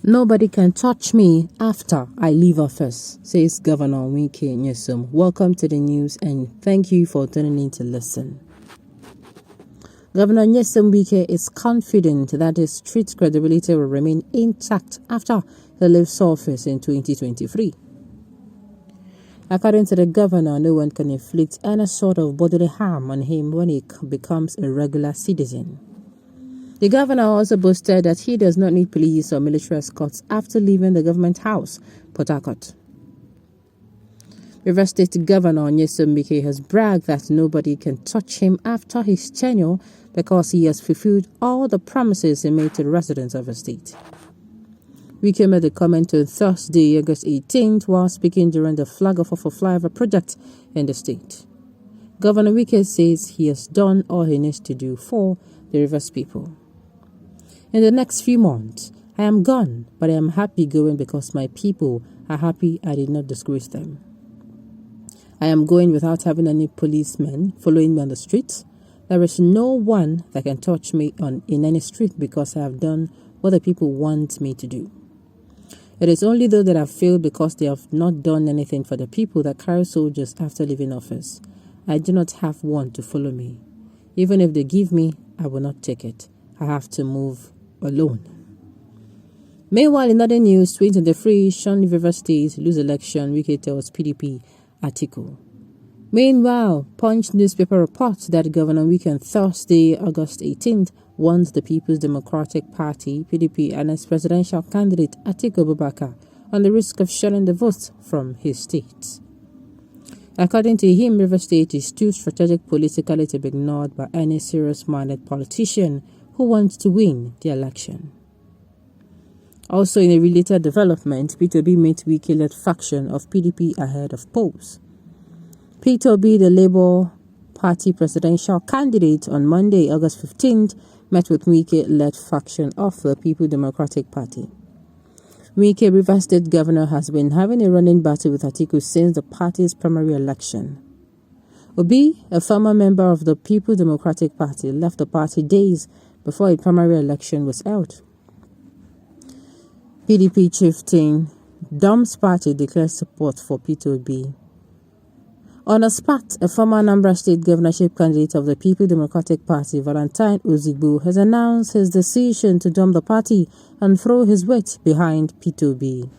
Nobody can touch me after I leave office, says Governor Wike Nyesom. Welcome to the news and thank you for tuning in to listen. Governor Nyesom Wike is confident that his street credibility will remain intact after he leaves office in 2023. According to the governor, no one can inflict any sort of bodily harm on him when he becomes a regular citizen. The governor also boasted that he does not need police or military escorts after leaving the government house, Port Harcourt. Rivers State Governor Nyesom Wike has bragged that nobody can touch him after his tenure because he has fulfilled all the promises he made to the residents of the state. Wike made the comment on Thursday, August 18th, while speaking during the Flag of a Flyover project in the state. Governor Wike says he has done all he needs to do for the Rivers people. In the next few months, I am gone, but I am happy going because my people are happy I did not disgrace them. I am going without having any policemen following me on the streets. There is no one that can touch me in any street because I have done what the people want me to do. It is only those that have failed because they have not done anything for the people that carry soldiers after leaving office. I do not have one to follow me. Even if they give me, I will not take it. I have to move alone. Meanwhile, in other news, 2023 Shawnee River State lose election, Wike tells PDP article. Meanwhile, Punch newspaper reports that Governor Wike on Thursday, August 18th, warns the People's Democratic Party, PDP, and its presidential candidate Atiku Abubakar on the risk of shunning the votes from his state. According to him, River State is too strategic politically to be ignored by any serious-minded politician who wants to win the election. Also, in a related development, Peter Obi met Wike-led faction of PDP ahead of polls. Peter Obi, the Labour Party presidential candidate, on Monday, August 15th, met with Wike-led faction of the People's Democratic Party. Wike, Rivers State Governor, has been having a running battle with Atiku since the party's primary election. Obi, a former member of the People's Democratic Party, left the party days before a primary election was held. PDP chieftain Dom's party declared support for Peter Obi. On the spot, a former Anambra State governorship candidate of the People's Democratic Party, Valentine Ozigbo, has announced his decision to dump the party and throw his weight behind Peter Obi.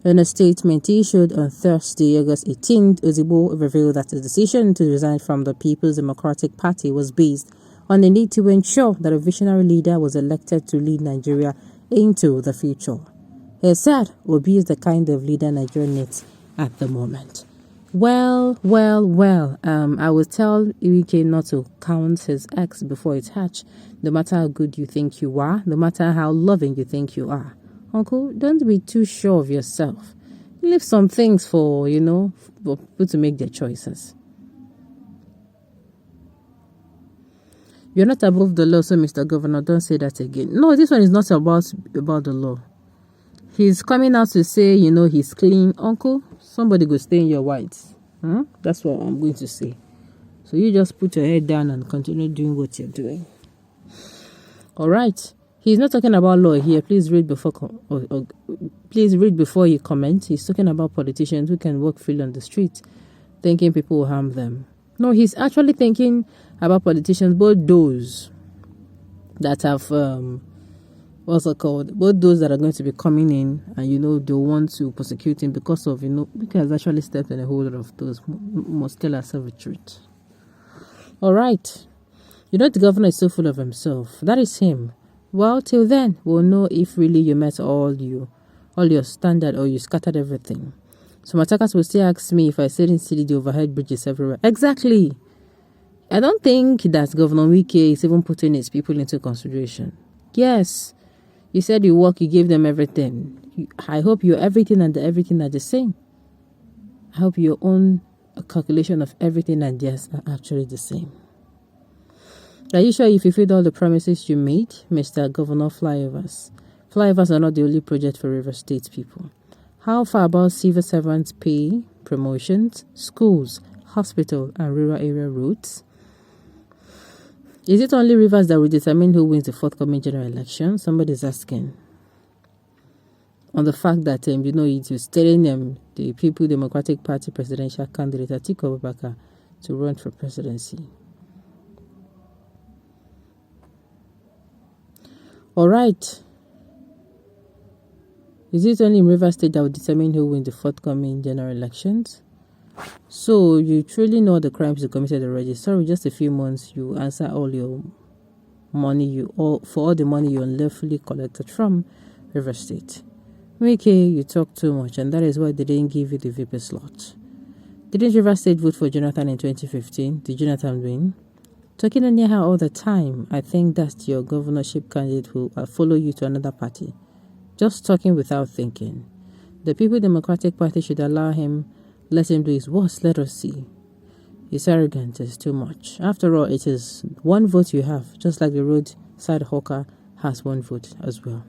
In a statement issued on Thursday, August 18th, Ozigbo revealed that his decision to resign from the People's Democratic Party was based on the need to ensure that a visionary leader was elected to lead Nigeria into the future. He said Obi is the kind of leader Nigeria needs at the moment. Well, I will tell Wike not to count his eggs before it's hatched, no matter how good you think you are, no matter how loving you think you are. Uncle, don't be too sure of yourself. Leave some things for people to make their choices. You're not above the law, so Mr. Governor, don't say that again. No, this one is not about the law. He's coming out to say, he's clean. Uncle, somebody go stay in your whites. That's what I'm going to say. So you just put your head down and continue doing what you're doing. All right. He's not talking about law here. Please read before you comment. He's talking about politicians who can walk freely on the street, thinking people will harm them. No, he's actually thinking about politicians, both those that have both those that are going to be coming in and they want to persecute him because of because actually stepped in a whole lot of those must tell us of a truth. All right, the governor is so full of himself. That is him. Well, till then we'll know if really you met all your standard or you scattered everything. Some attackers will still ask me if I said in city the overhead bridges everywhere. Exactly. I don't think that Governor Wike is even putting his people into consideration. Yes, you said you gave them everything. I hope your everything and the everything are the same. I hope your own calculation of everything and theirs are actually the same. Are you sure you fulfilled all the promises you made, Mr. Governor Flyovers? Flyovers are not the only project for River State people. How far about civil servants' pay, promotions, schools, hospital, and rural area roads? Is it only Rivers that will determine who wins the forthcoming general election? Somebody's asking. on the fact that it was telling the People Democratic Party presidential candidate Atiku Abubakar to run for presidency. All right. Is it only in Rivers State that will determine who wins the forthcoming general elections? So you truly know the crimes you committed already. Sorry, just a few months you answer all your money for all the money you unlawfully collected from Rivers State. Wike, you talk too much, and that is why they didn't give you the VP slot. Didn't Rivers State vote for Jonathan in 2015? Did Jonathan win? Talking on her all the time, I think that's your governorship candidate who will follow you to another party. Just talking without thinking. The People Democratic Party should allow him, let him do his worst, let us see. His arrogance is too much. After all, it is one vote you have, just like the roadside hawker has one vote as well.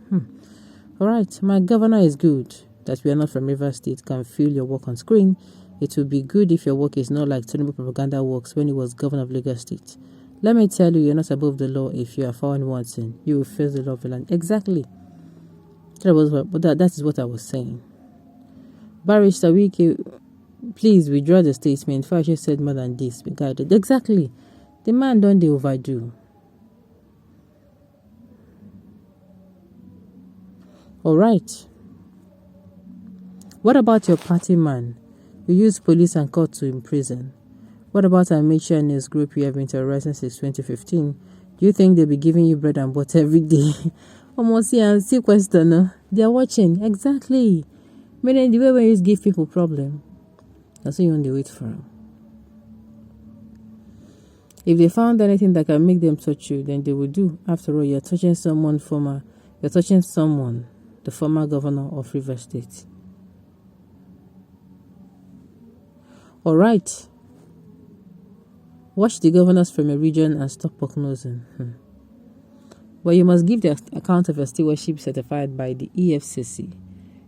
All right, my governor is good. That we are not from Rivers State can feel your work on screen. It would be good if your work is not like Tinubu propaganda works when he was governor of Lagos State. Let me tell you, you're not above the law if you are found wanting. You will face the law of the land. Exactly. That is what I was saying. Barrister Wike, please withdraw the statement. Fashion said more than this. Be guided. Exactly. The man don't they overdo. All right. What about your party man? You use police and court to imprison. What about Amicia and his group you have been terrorizing since 2015? Do you think they'll be giving you bread and butter every day? Almost see question. They are watching. Exactly. Meaning the way when you give people problem, that's what you want to wait for them. If they found anything that can make them touch you, then they will do. After all, you're touching someone, the former governor of Rivers State. All right. Watch the governors from your region and stop prognosing. But you must give the account of your stewardship certified by the EFCC.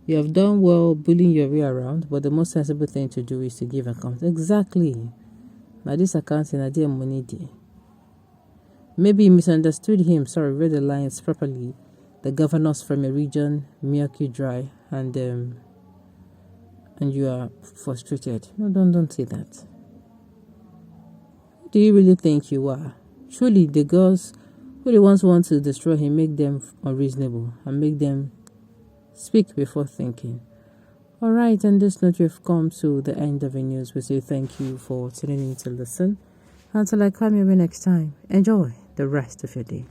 You have done well bullying your way around, but the most sensible thing to do is to give account. Exactly. Now this accounting, I did money there. Maybe you misunderstood him. Sorry, read the lines properly. The governors from your region milk you dry, and you are frustrated. No, don't say that. Who do you really think you are? Truly, the girls who the ones want to destroy him, make them unreasonable and make them speak before thinking. All right, on this note, we've come to the end of the news. We say thank you for tuning in to listen. Until I come here next time, enjoy the rest of your day.